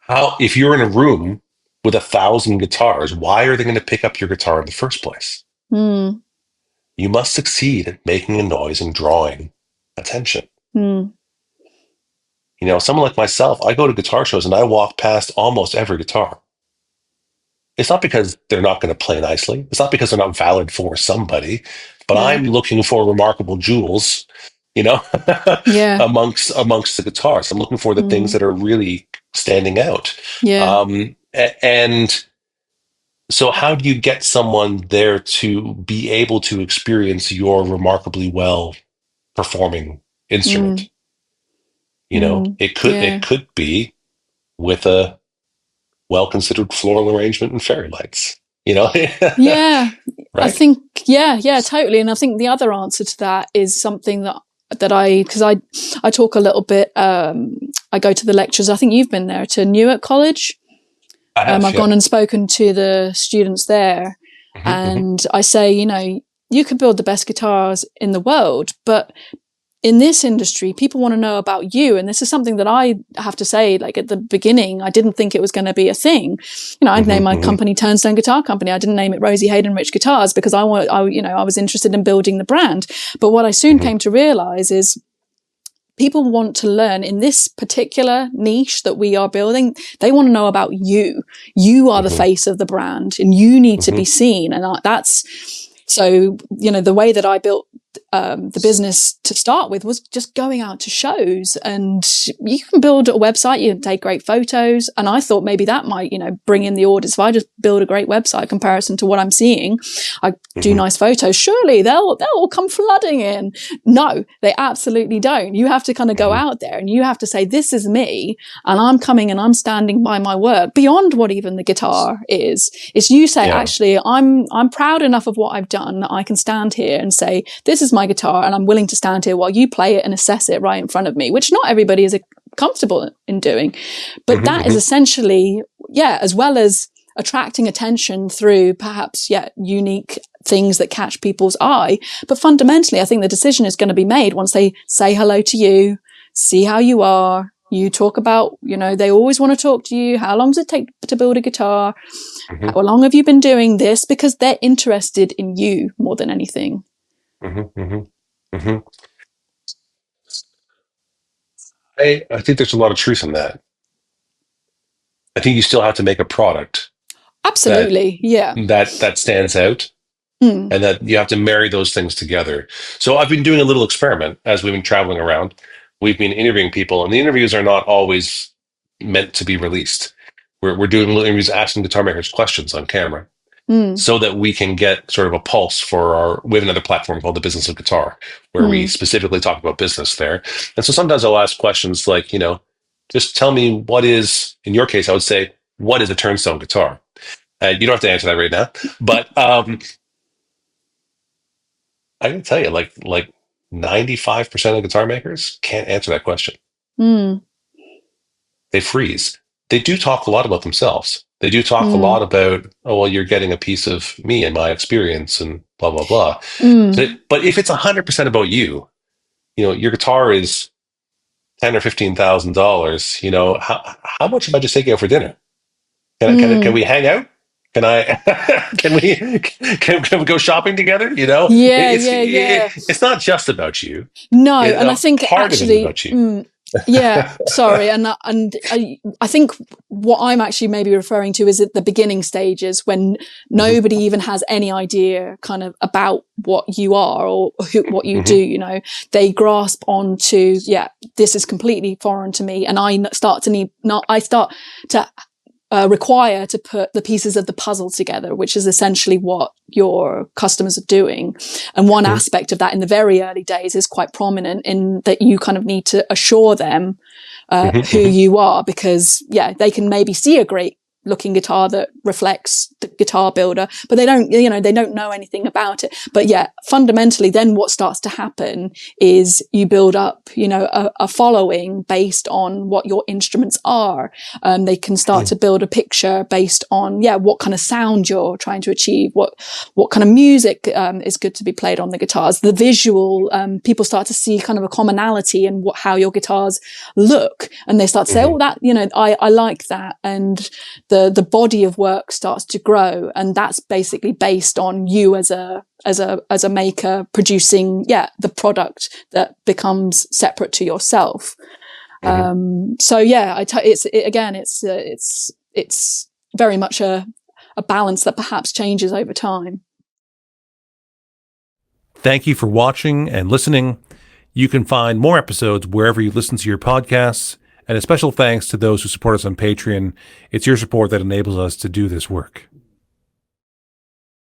How, if you're in a room with 1,000 guitars, why are they going to pick up your guitar in the first place? Mm, You must succeed at making a noise and drawing attention. mm, Someone like myself, I go to guitar shows and I walk past almost every guitar. It's not because they're not going to play nicely. It's not because they're not valid for somebody, but yeah. I'm looking for remarkable jewels, you know, Yeah. amongst the guitars. I'm looking for the things Mm, that are really standing out. yeah. And so, how do you get someone there to be able to experience your remarkably well performing Mm, instrument? It could yeah. it could be with a well considered floral arrangement and fairy lights. You know, Yeah. I right? think, yeah, totally. And I think the other answer to that is something because I talk a little bit, I go to the lectures. I think you've been there to Newark College. I have, I've yeah. gone and spoken to the students there, Hmm, hmm, and I say, you could build the best guitars in the world, but in this industry, people want to know about you. And this is something that I have to say, like at the beginning, I didn't think it was going to be a thing. I'd hmm, name my hmm, company Turnstone Guitar Company. I didn't name it Rosie Heydenrych Guitars because I was interested in building the brand. But what I soon hmm, came to realize is people want to learn in this particular niche that we are building. They want to know about you. You are the hmm, face of the brand and you need to hmm, be seen. And that's so, the way that I built the business to start with was just going out to shows, and you can build a website, you can take great photos. And I thought maybe that might, bring in the orders. If I just build a great website comparison to what I'm seeing, I do hmm, nice photos, surely they'll all come flooding in. No, they absolutely don't. You have to kind of go hmm, out there and you have to say, this is me, and I'm coming and I'm standing by my work beyond what even the guitar is. It's you say, yeah. actually, I'm proud enough of what I've done that I can stand here and say, this is my guitar and I'm willing to stand here while you play it and assess it right in front of me, which not everybody is comfortable in doing. But Hmm, that is hmm, essentially, as well as attracting attention through perhaps, unique things that catch people's eye. But fundamentally, I think the decision is going to be made once they say hello to you, see how you are. You talk about, they always want to talk to you. How long does it take to build a guitar? hmm, How long have you been doing this? Because they're interested in you more than anything. hmm, hmm, hmm. I think there's a lot of truth in that. I think you still have to make a product that Absolutely. Yeah. that stands out, Mm, and that you have to marry those things together. So I've been doing a little experiment as we've been traveling around. We've been interviewing people, and the interviews are not always meant to be released. We're doing little interviews, asking guitar makers questions on camera, mm, so that we can get sort of a pulse for our. We have another platform called the Business of Guitar, where we mm, specifically talk about business there. And so sometimes I'll ask questions like, just tell me what is. In your case, I would say, what is a Turnstone guitar? You don't have to answer that right now, but I can tell you, like 95% of guitar makers can't answer that question. mm, They freeze. They do talk a lot about themselves. They do talk a mm, lot about, oh, well, you're getting a piece of me and my experience and blah, blah, blah. mm, But if it's 100% about you, your guitar is 10 or $15,000, how much am I just taking out for dinner? Can mm. we hang out? Can I, can we go shopping together? Yeah, yeah, yeah. It's not just about you. No, and I think Part of it is actually, about you. yeah. Sorry, and I think what I'm actually maybe referring to is at the beginning stages when Hmm, nobody even has any idea kind of about what you are or what you do. hmm, They grasp onto, this is completely foreign to me, and I start to need not. I start to require to put the pieces of the puzzle together, which is essentially what your customers are doing. And one hmm, aspect of that in the very early days is quite prominent in that you kind of need to assure them hmm, who hmm, you are, because they can maybe see a great looking guitar that reflects the guitar builder, but they don't know anything about it. But yeah, fundamentally, then what starts to happen is you build up, a following based on what your instruments are. They can start to build a picture based on, what kind of sound you're trying to achieve, what kind of music is good to be played on the guitars, the visual. People start to see kind of a commonality in how your guitars look, and they start to say, oh, that, I like that. And the body of work starts to grow, and that's basically based on you as a maker producing the product that becomes separate to yourself. So yeah, it's very much a balance that perhaps changes over time. Thank you for watching and listening. You can find more episodes wherever you listen to your podcasts. And a special thanks to those who support us on Patreon. It's your support that enables us to do this work.